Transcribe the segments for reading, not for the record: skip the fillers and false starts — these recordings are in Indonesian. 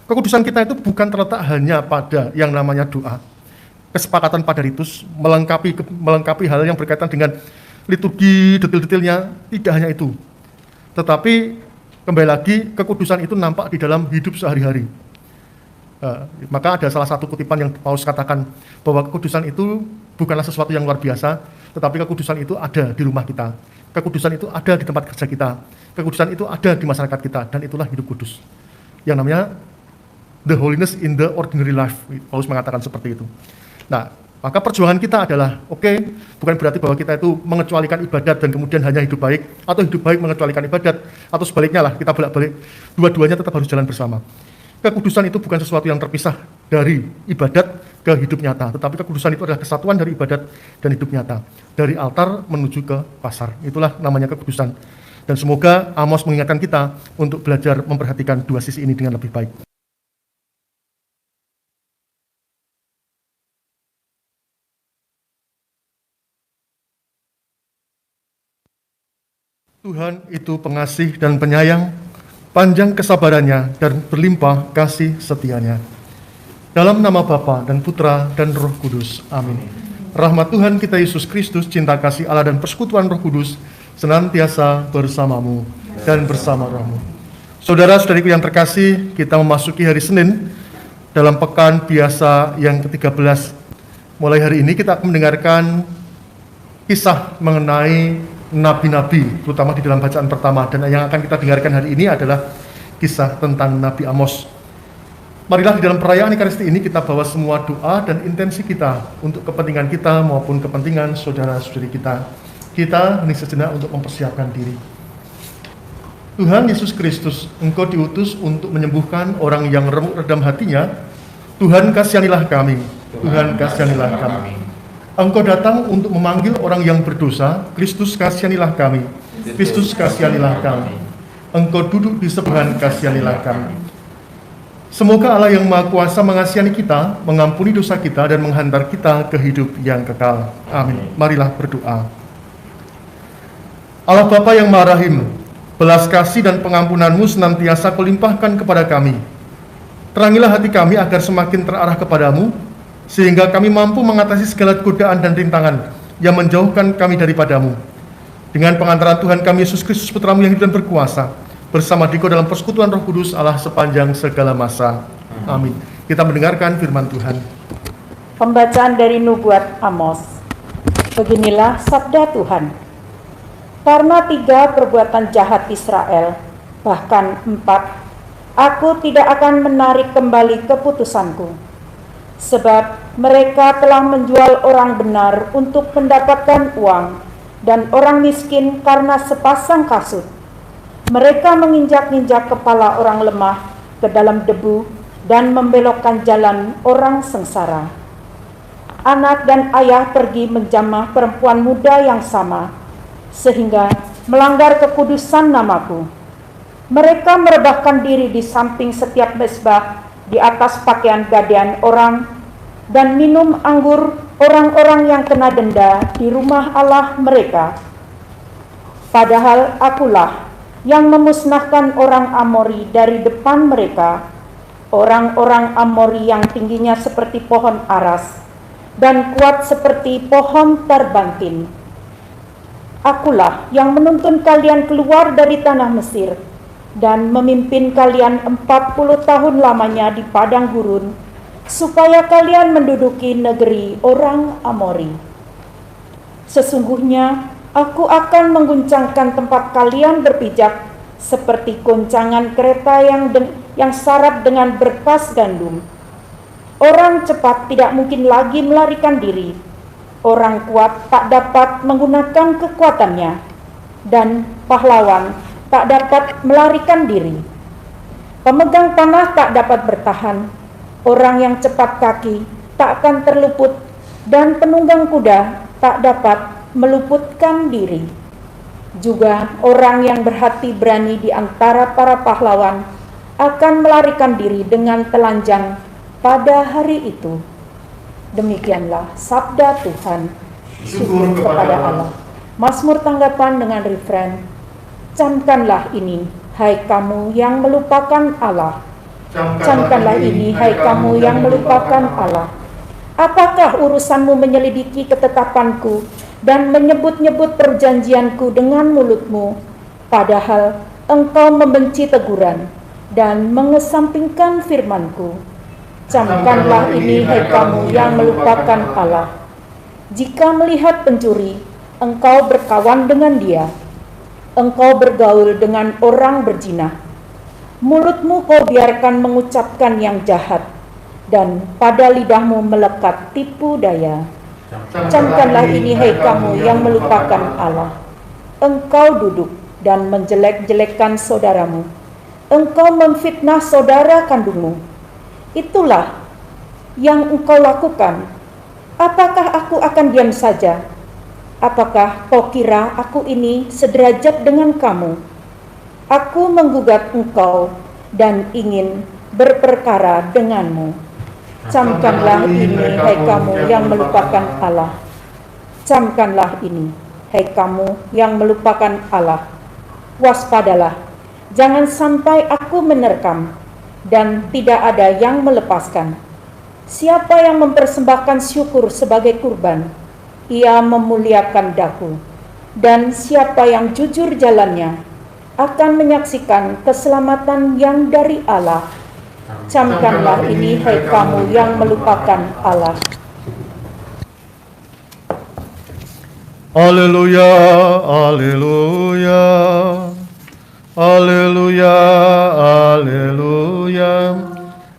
Kekudusan kita itu bukan terletak hanya pada yang namanya doa, kesepakatan pada ritus, melengkapi hal yang berkaitan dengan liturgi, detail-detailnya, tidak hanya itu. Tetapi kembali lagi, kekudusan itu nampak di dalam hidup sehari-hari. Maka ada salah satu kutipan yang Paulus katakan bahwa kekudusan itu bukanlah sesuatu yang luar biasa, tetapi kekudusan itu ada di rumah kita. Kekudusan itu ada di tempat kerja kita. Kekudusan itu ada di masyarakat kita, dan itulah hidup kudus. Yang namanya the holiness in the ordinary life. Paulus mengatakan seperti itu. Nah, maka perjuangan kita adalah, bukan berarti bahwa kita itu mengecualikan ibadat dan kemudian hanya hidup baik, atau hidup baik mengecualikan ibadat, atau sebaliknya lah, kita bolak-balik. Dua-duanya tetap harus jalan bersama. Kekudusan itu bukan sesuatu yang terpisah dari ibadat ke hidup nyata, tetapi kekudusan itu adalah kesatuan dari ibadat dan hidup nyata. Dari altar menuju ke pasar, itulah namanya kekudusan. Dan semoga Amos mengingatkan kita untuk belajar memperhatikan dua sisi ini dengan lebih baik. Tuhan itu pengasih dan penyayang, panjang kesabarannya dan berlimpah kasih setianya. Dalam nama Bapa dan Putra dan Roh Kudus. Amin. Rahmat Tuhan kita Yesus Kristus, cinta kasih Allah dan persekutuan Roh Kudus senantiasa bersamamu dan bersama rohmu. Saudara-saudariku yang terkasih, kita memasuki hari Senin dalam pekan biasa yang ke-13. Mulai hari ini kita akan mendengarkan kisah mengenai nabi-nabi, terutama di dalam bacaan pertama. Dan yang akan kita dengarkan hari ini adalah kisah tentang Nabi Amos. Marilah di dalam perayaan Ekaristi ini kita bawa semua doa dan intensi kita untuk kepentingan kita maupun kepentingan saudara-saudari kita. Kita hening sejenak untuk mempersiapkan diri. Tuhan Yesus Kristus, Engkau diutus untuk menyembuhkan orang yang remuk redam hatinya. Tuhan kasihanilah kami. Tuhan kasihanilah kami. Engkau datang untuk memanggil orang yang berdosa. Kristus kasihanilah kami. Kristus kasihanilah kami. Engkau duduk di sebelahan, kasihanilah kami. Semoga Allah yang Maha Kuasa mengasihani kita, mengampuni dosa kita, dan menghantar kita ke hidup yang kekal. Amin. Marilah berdoa. Allah Bapa yang Maha Rahim, belas kasih dan pengampunan-Mu senantiasa Kau limpahkan kepada kami. Terangilah hati kami agar semakin terarah kepadamu, sehingga kami mampu mengatasi segala godaan dan rintangan yang menjauhkan kami daripadamu. Dengan pengantaran Tuhan kami Yesus Kristus, Putra-Mu yang hidup dan berkuasa, bersama Dikau dalam persekutuan Roh Kudus Allah sepanjang segala masa. Amin. Kita mendengarkan firman Tuhan. Pembacaan dari Nubuat Amos. Beginilah sabda Tuhan. Karena 3 perbuatan jahat Israel, bahkan 4, aku tidak akan menarik kembali keputusanku. Sebab mereka telah menjual orang benar untuk mendapatkan uang, dan orang miskin karena sepasang kasut. Mereka menginjak-injak kepala orang lemah ke dalam debu dan membelokkan jalan orang sengsara. Anak dan ayah pergi menjamah perempuan muda yang sama, sehingga melanggar kekudusan namaku. Mereka merebahkan diri di samping setiap mezbah, di atas pakaian gadean orang, dan minum anggur orang-orang yang kena denda di rumah Allah mereka. Padahal akulah yang memusnahkan orang Amori dari depan mereka, orang-orang Amori yang tingginya seperti pohon aras dan kuat seperti pohon terbantin. Akulah yang menuntun kalian keluar dari tanah Mesir dan memimpin kalian 40 tahun lamanya di padang gurun, supaya kalian menduduki negeri orang Amori. Sesungguhnya aku akan mengguncangkan tempat kalian berpijak seperti goncangan kereta yang syarat dengan berkas gandum. Orang cepat tidak mungkin lagi melarikan diri. Orang kuat tak dapat menggunakan kekuatannya, dan pahlawan tak dapat melarikan diri. Pemegang panah tak dapat bertahan. Orang yang cepat kaki tak akan terluput, dan penunggang kuda tak dapat meluputkan diri. Juga orang yang berhati berani di antara para pahlawan akan melarikan diri dengan telanjang pada hari itu. Demikianlah sabda Tuhan. Syukur kepada Allah. Mazmur tanggapan dengan refren, camkanlah ini, hai kamu yang melupakan Allah. Camkanlah ini, hai kamu yang melupakan Allah. Apakah urusanmu menyelidiki ketetapanku dan menyebut-nyebut perjanjianku dengan mulutmu, padahal engkau membenci teguran dan mengesampingkan firmanku? Camkanlah ini, hai kamu yang melupakan Allah. Jika melihat pencuri, engkau berkawan dengan dia. Engkau bergaul dengan orang berzina. Mulutmu kau biarkan mengucapkan yang jahat, dan pada lidahmu melekat tipu daya. Camkanlah ini, hai kamu yang melupakan Allah. Engkau duduk dan menjelek-jelekkan saudaramu. Engkau memfitnah saudara kandungmu. Itulah yang engkau lakukan. Apakah aku akan diam saja? Apakah kau kira aku ini sederajat dengan kamu? Aku menggugat engkau dan ingin berperkara denganmu. Camkanlah ini, hai kamu yang melupakan Allah. Camkanlah ini, hai kamu yang melupakan Allah. Waspadalah, jangan sampai aku menerkam dan tidak ada yang melepaskan. Siapa yang mempersembahkan syukur sebagai kurban, ia memuliakan daku. Dan siapa yang jujur jalannya akan menyaksikan keselamatan yang dari Allah. Camkanlah ini, hai kamu yang melupakan Allah. Haleluya, haleluya, haleluya, haleluya.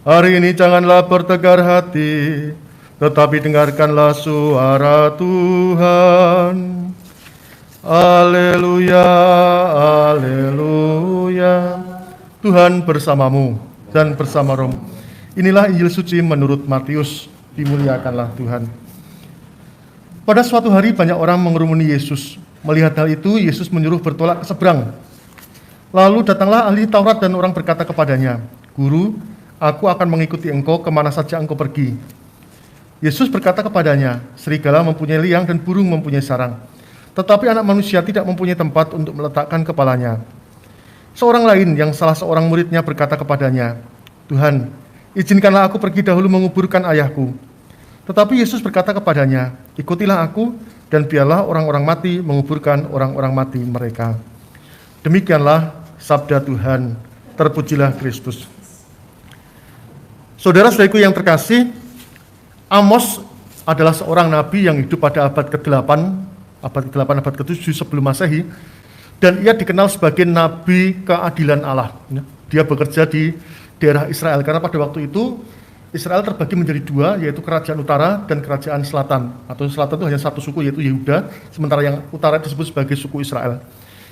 Hari ini janganlah bertegar hati, tetapi dengarkanlah suara Tuhan. Haleluya, haleluya. Tuhan bersamamu dan bersama rohmu. Inilah Injil suci menurut Matius. Dimuliakanlah Tuhan. Pada suatu hari banyak orang mengerumuni Yesus. Melihat hal itu, Yesus menyuruh bertolak ke seberang. Lalu datanglah ahli Taurat dan orang berkata kepadanya, "Guru, aku akan mengikuti engkau kemana saja engkau pergi." Yesus berkata kepadanya, "Serigala mempunyai liang dan burung mempunyai sarang, tetapi anak manusia tidak mempunyai tempat untuk meletakkan kepalanya." Seorang lain yang salah seorang muridnya berkata kepadanya, "Tuhan, izinkanlah aku pergi dahulu menguburkan ayahku." Tetapi Yesus berkata kepadanya, "Ikutilah aku dan biarlah orang-orang mati menguburkan orang-orang mati mereka." Demikianlah sabda Tuhan. Terpujilah Kristus. Saudara-saudariku yang terkasih, Amos adalah seorang nabi yang hidup pada abad ke-8, abad ke-7 sebelum Masehi, dan ia dikenal sebagai nabi keadilan Allah. Dia bekerja di daerah Israel, karena pada waktu itu Israel terbagi menjadi dua, yaitu kerajaan utara dan kerajaan selatan. Atau selatan itu hanya satu suku, yaitu Yehuda, sementara yang utara disebut sebagai suku Israel,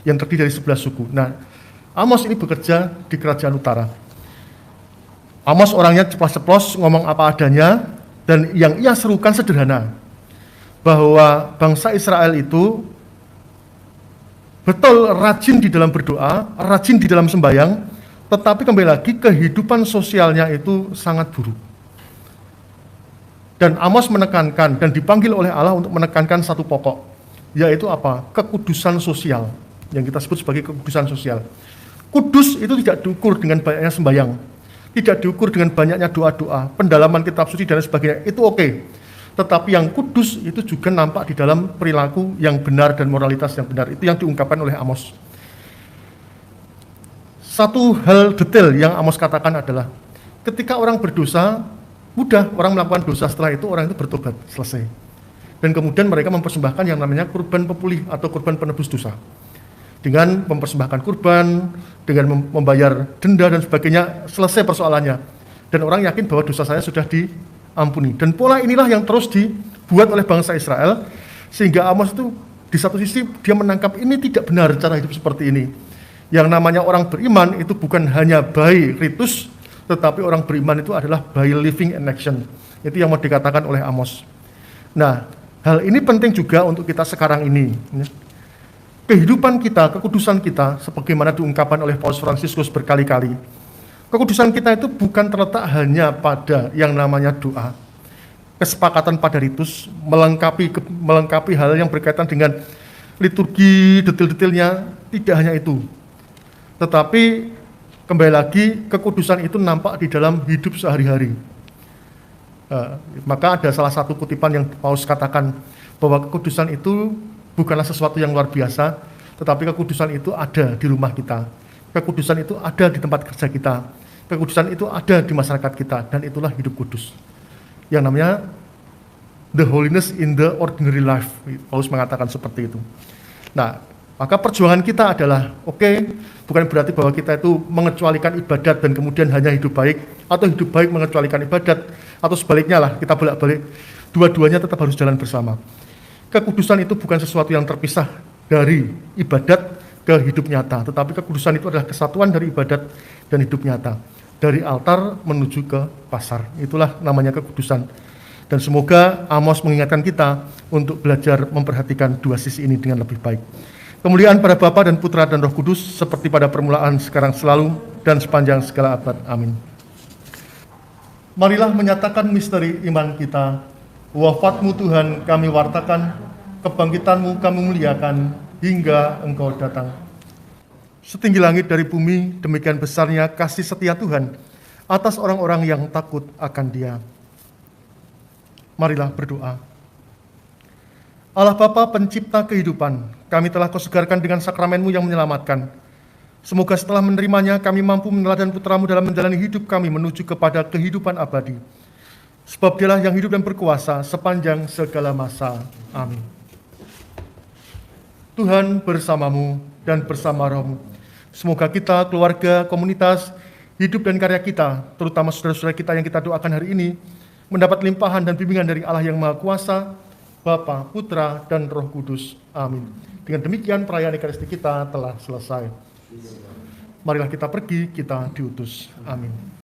yang terdiri dari 11 suku. Nah, Amos ini bekerja di kerajaan utara. Amos orangnya ceplos-ceplos, ngomong apa adanya, dan yang ia serukan sederhana, bahwa bangsa Israel itu betul rajin di dalam berdoa, rajin di dalam sembahyang, tetapi kembali lagi kehidupan sosialnya itu sangat buruk. Dan Amos menekankan dan dipanggil oleh Allah untuk menekankan satu pokok, yaitu apa? Kekudusan sosial, yang kita sebut sebagai kekudusan sosial. Kudus itu tidak diukur dengan banyaknya sembahyang, tidak diukur dengan banyaknya doa-doa, pendalaman kitab suci dan sebagainya, itu oke. Tetapi yang kudus itu juga nampak di dalam perilaku yang benar dan moralitas yang benar. Itu yang diungkapkan oleh Amos. Satu hal detail yang Amos katakan adalah, ketika orang berdosa, mudah orang melakukan dosa, setelah itu orang itu bertobat, selesai. Dan kemudian mereka mempersembahkan yang namanya kurban pepulih atau kurban penebus dosa. Dengan mempersembahkan kurban, dengan membayar denda dan sebagainya, selesai persoalannya. Dan orang yakin bahwa dosa saya sudah diampuni. Dan pola inilah yang terus dibuat oleh bangsa Israel, sehingga Amos itu di satu sisi dia menangkap ini tidak benar cara hidup seperti ini. Yang namanya orang beriman itu bukan hanya by ritus, tetapi orang beriman itu adalah by living in action. Itu yang mau dikatakan oleh Amos. Nah, hal ini penting juga untuk kita sekarang ini. Kehidupan kita, kekudusan kita, sebagaimana diungkapkan oleh Paus Fransiskus berkali-kali. Kekudusan kita itu bukan terletak hanya pada yang namanya doa, kesepakatan pada ritus, melengkapi hal yang berkaitan dengan liturgi, detail-detailnya, tidak hanya itu. Tetapi Kembali lagi, kekudusan itu nampak di dalam hidup sehari-hari. Maka ada salah satu kutipan yang Paulus katakan bahwa kekudusan itu bukanlah sesuatu yang luar biasa, tetapi kekudusan itu ada di rumah kita. Kekudusan itu ada di tempat kerja kita. Kekudusan itu ada di masyarakat kita, dan itulah hidup kudus. Yang namanya the holiness in the ordinary life. Paulus mengatakan seperti itu. Nah, maka perjuangan kita adalah, bukan berarti bahwa kita itu mengecualikan ibadat dan kemudian hanya hidup baik, atau hidup baik mengecualikan ibadat, atau sebaliknya lah, kita bolak-balik. Dua-duanya tetap harus jalan bersama. Kekudusan itu bukan sesuatu yang terpisah dari ibadat ke hidup nyata, tetapi kekudusan itu adalah kesatuan dari ibadat dan hidup nyata. Dari altar menuju ke pasar. Itulah namanya kekudusan. Dan semoga Amos mengingatkan kita untuk belajar memperhatikan dua sisi ini dengan lebih baik. Kemuliaan pada Bapa dan Putra dan Roh Kudus, seperti pada permulaan, sekarang, selalu, dan sepanjang segala abad. Amin. Marilah menyatakan misteri iman kita. Wafat-Mu Tuhan kami wartakan, kebangkitan-Mu kami muliakan, hingga Engkau datang. Setinggi langit dari bumi, demikian besarnya kasih setia Tuhan atas orang-orang yang takut akan Dia. Marilah berdoa. Allah Bapa pencipta kehidupan, kami telah Kau segarkan dengan sakramen-Mu yang menyelamatkan. Semoga setelah menerimanya kami mampu meneladan putra-Mu dalam menjalani hidup kami menuju kepada kehidupan abadi. Sebab Dialah yang hidup dan berkuasa sepanjang segala masa. Amin. Tuhan bersamamu dan bersama rohmu. Semoga kita, keluarga, komunitas, hidup dan karya kita, terutama saudara-saudara kita yang kita doakan hari ini, mendapat limpahan dan bimbingan dari Allah yang Maha Kuasa, Bapa, Putra, dan Roh Kudus. Amin. Dengan demikian perayaan Ekaristi kita telah selesai. Marilah kita pergi, kita diutus. Amin.